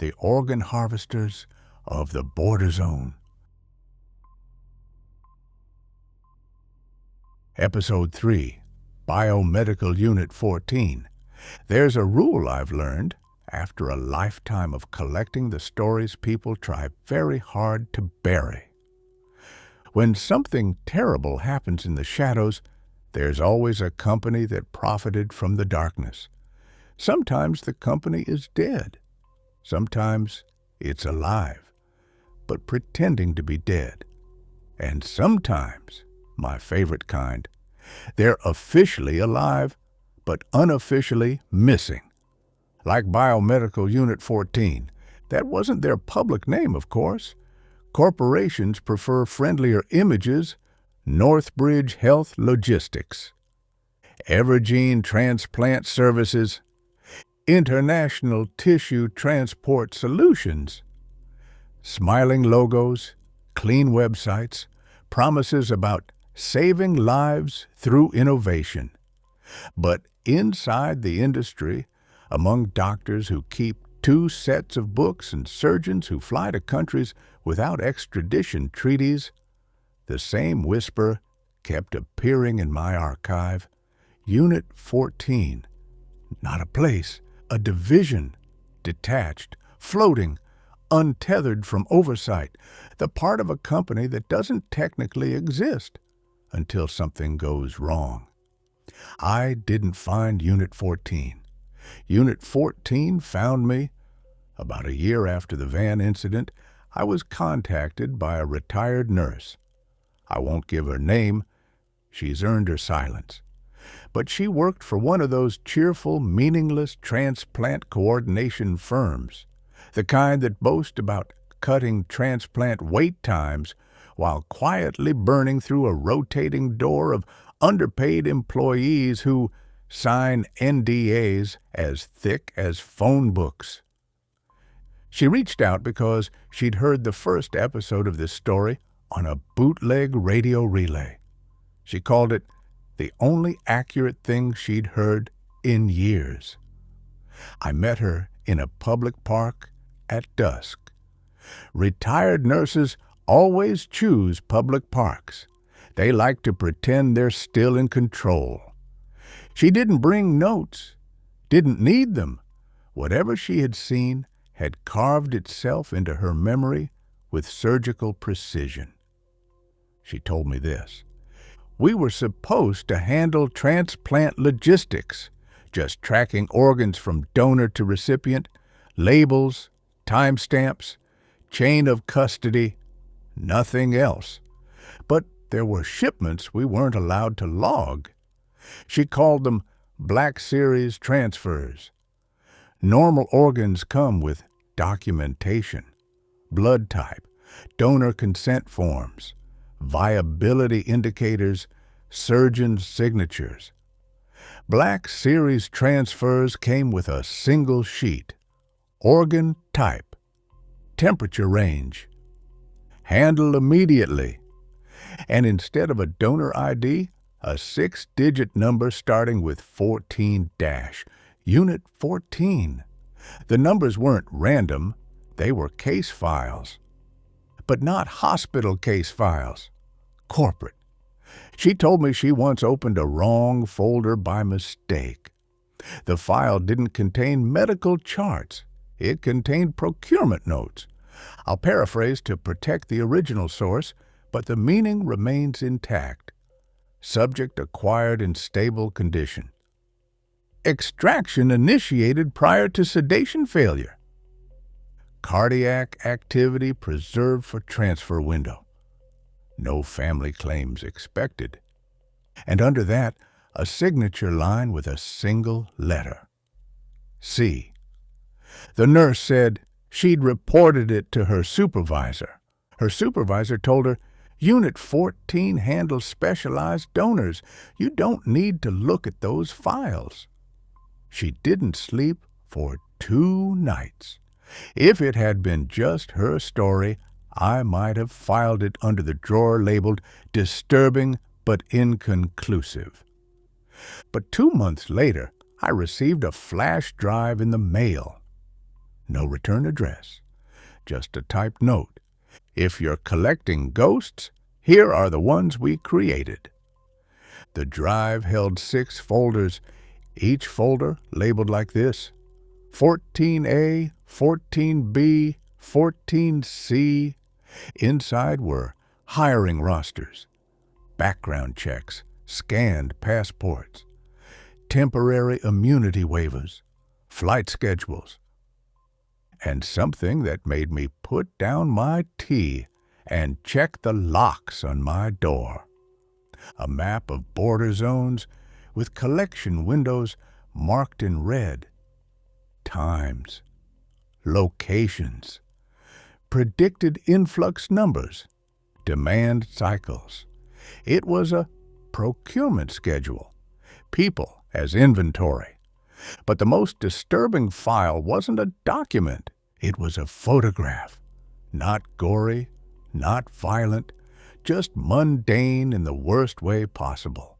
the organ harvesters of the border zone. Episode 3, Biomedical Unit 14. There's a rule I've learned after a lifetime of collecting the stories people try very hard to bury. When something terrible happens in the shadows, there's always a company that profited from the darkness. Sometimes the company is dead. Sometimes it's alive, but pretending to be dead. And sometimes, my favorite kind, they're officially alive, but unofficially missing. Like Biomedical Unit 14. That wasn't their public name, of course. Corporations prefer friendlier images. Northbridge Health Logistics, Evergene Transplant Services, International Tissue Transport Solutions. Smiling logos, clean websites, promises about saving lives through innovation. But inside the industry, among doctors who keep 2 sets of books and surgeons who fly to countries without extradition treaties, the same whisper kept appearing in my archive. Unit 14. Not a place, a division, detached, floating, untethered from oversight, the part of a company that doesn't technically exist until something goes wrong. I didn't find Unit 14. Unit 14 found me. About a year after the van incident, I was contacted by a retired nurse. I won't give her name. She's earned her silence. But she worked for one of those cheerful, meaningless transplant coordination firms, the kind that boast about cutting transplant wait times while quietly burning through a rotating door of underpaid employees who sign NDAs as thick as phone books. She reached out because she'd heard the first episode of this story on a bootleg radio relay. She called it the only accurate thing she'd heard in years. I met her in a public park at dusk. Retired nurses always choose public parks. They like to pretend they're still in control. She didn't bring notes, didn't need them. Whatever she had seen had carved itself into her memory with surgical precision. She told me this. We were supposed to handle transplant logistics, just tracking organs from donor to recipient, labels, timestamps, chain of custody, nothing else. But there were shipments we weren't allowed to log. She called them Black Series transfers. Normal organs come with documentation, blood type, donor consent forms, viability indicators, surgeons' signatures. Black Series transfers came with a single sheet, organ type, temperature range, handle immediately, and instead of a donor ID, a 6-digit number starting with 14 dash, Unit 14. The numbers weren't random, they were case files. But not hospital case files, corporate. She told me she once opened a wrong folder by mistake. The file didn't contain medical charts. It contained procurement notes. I'll paraphrase to protect the original source, but the meaning remains intact. Subject acquired in stable condition. Extraction initiated prior to sedation failure. Cardiac activity preserved for transfer window. No family claims expected. And under that, a signature line with a single letter. C. The nurse said she'd reported it to her supervisor. Her supervisor told her, Unit 14 handles specialized donors. You don't need to look at those files. She didn't sleep for 2 nights. If it had been just her story, I might have filed it under the drawer labeled disturbing but inconclusive. But 2 months later, I received a flash drive in the mail. no return address, just a typed note. If you're collecting ghosts, here are the ones we created. The drive held 6 folders, each folder labeled like this: 14A, 14B, 14C. Inside were hiring rosters, background checks, scanned passports, temporary immunity waivers, flight schedules, and something that made me put down my tea and check the locks on my door. A map of border zones with collection windows marked in red. Times, locations, predicted influx numbers, demand cycles. It was a procurement schedule, people as inventory. But the most disturbing file wasn't a document. It was a photograph. Not gory, not violent, just mundane in the worst way possible.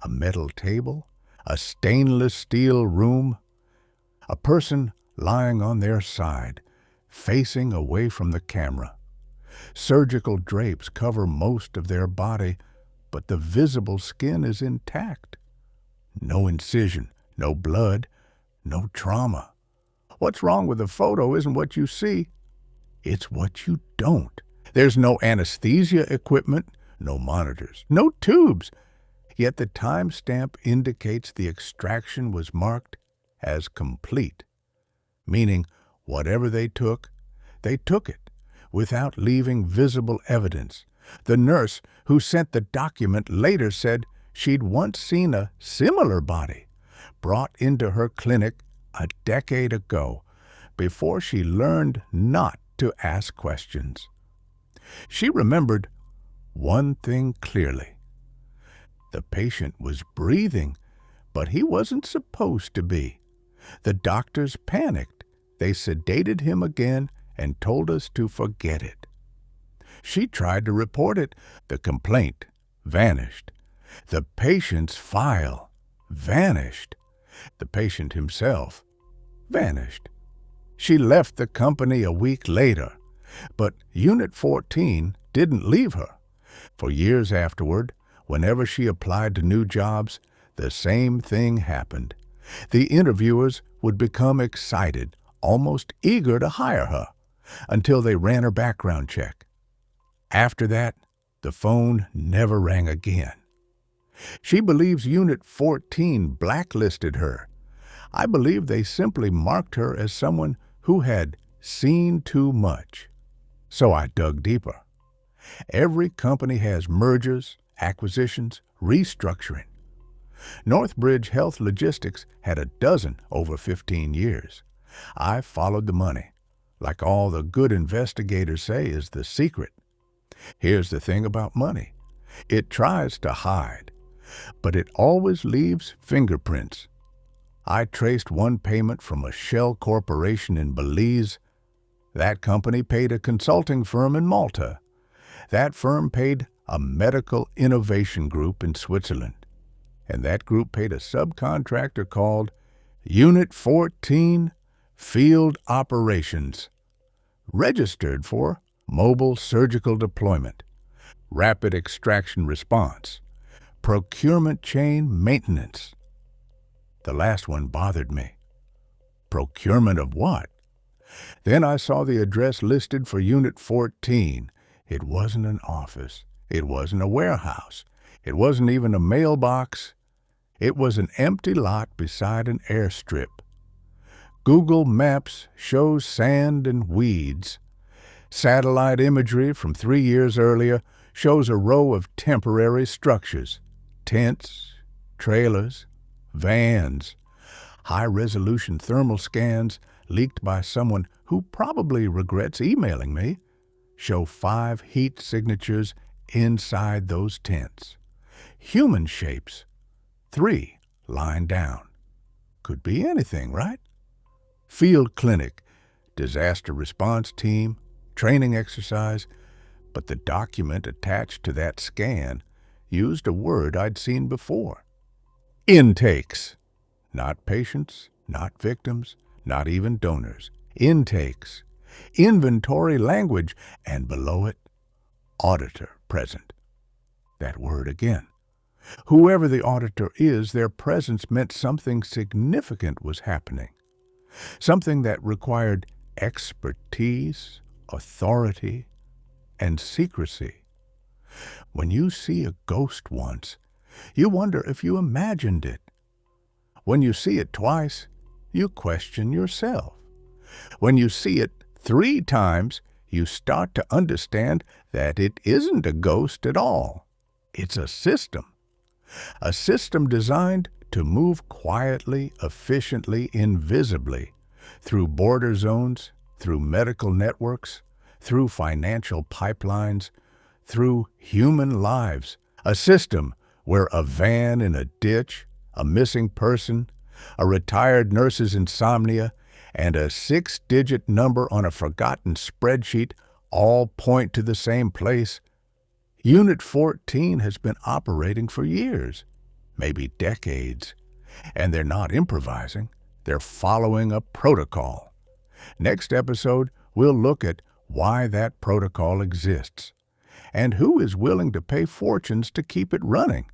A metal table, a stainless steel room, a person lying on their side, facing away from the camera. Surgical drapes cover most of their body, but the visible skin is intact. No incision, no blood, no trauma. What's wrong with the photo isn't what you see, it's what you don't. There's no anesthesia equipment, no monitors, no tubes. Yet the timestamp indicates the extraction was marked as complete, meaning whatever they took it, without leaving visible evidence. The nurse who sent the document later said she'd once seen a similar body brought into her clinic a decade ago, before she learned not to ask questions. She remembered one thing clearly. The patient was breathing, but he wasn't supposed to be. The doctors panicked. They sedated him again and told us to forget it. She tried to report it. The complaint vanished. The patient's file vanished. The patient himself vanished. She left the company a week later, but Unit 14 didn't leave her. For years afterward, whenever she applied to new jobs, the same thing happened. The interviewers would become excited, almost eager to hire her, until they ran her background check. After that, the phone never rang again. She believes Unit 14 blacklisted her. I believe they simply marked her as someone who had seen too much. So I dug deeper. Every company has mergers, acquisitions, restructuring. Northbridge Health Logistics had a dozen over 15 years. I followed the money. Like all the good investigators say is the secret. Here's the thing about money. It tries to hide, but it always leaves fingerprints. I traced one payment from a shell corporation in Belize. That company paid a consulting firm in Malta. That firm paid a medical innovation group in Switzerland. And that group paid a subcontractor called Unit 14 Field Operations, registered for mobile surgical deployment, rapid extraction response, procurement chain maintenance. The last one bothered me. Procurement of what? Then I saw the address listed for Unit 14. It wasn't an office. It wasn't a warehouse. It wasn't even a mailbox. It was an empty lot beside an airstrip. Google Maps shows sand and weeds. Satellite imagery from 3 years earlier shows a row of temporary structures, tents, trailers, vans. High-resolution thermal scans leaked by someone who probably regrets emailing me show 5 heat signatures inside those tents. Human shapes, 3 lying down. Could be anything, right? Field clinic, disaster response team, training exercise, but the document attached to that scan used a word I'd seen before. Intakes. Not patients, not victims, not even donors. intakes, inventory language, and below it, auditor present. That word again. Whoever the auditor is, their presence meant something significant was happening, something that required expertise, authority, and secrecy. When you see a ghost once, you wonder if you imagined it. When you see it twice, you question yourself. When you see it 3 times, you start to understand that it isn't a ghost at all. It's a system designed to move quietly, efficiently, invisibly, through border zones, through medical networks, through financial pipelines, through human lives. A system where a van in a ditch, a missing person, a retired nurse's insomnia, and a 6-digit number on a forgotten spreadsheet all point to the same place. Unit 14 has been operating for years, maybe decades, and they're not improvising. They're following a protocol. Next episode, we'll look at why that protocol exists and who is willing to pay fortunes to keep it running.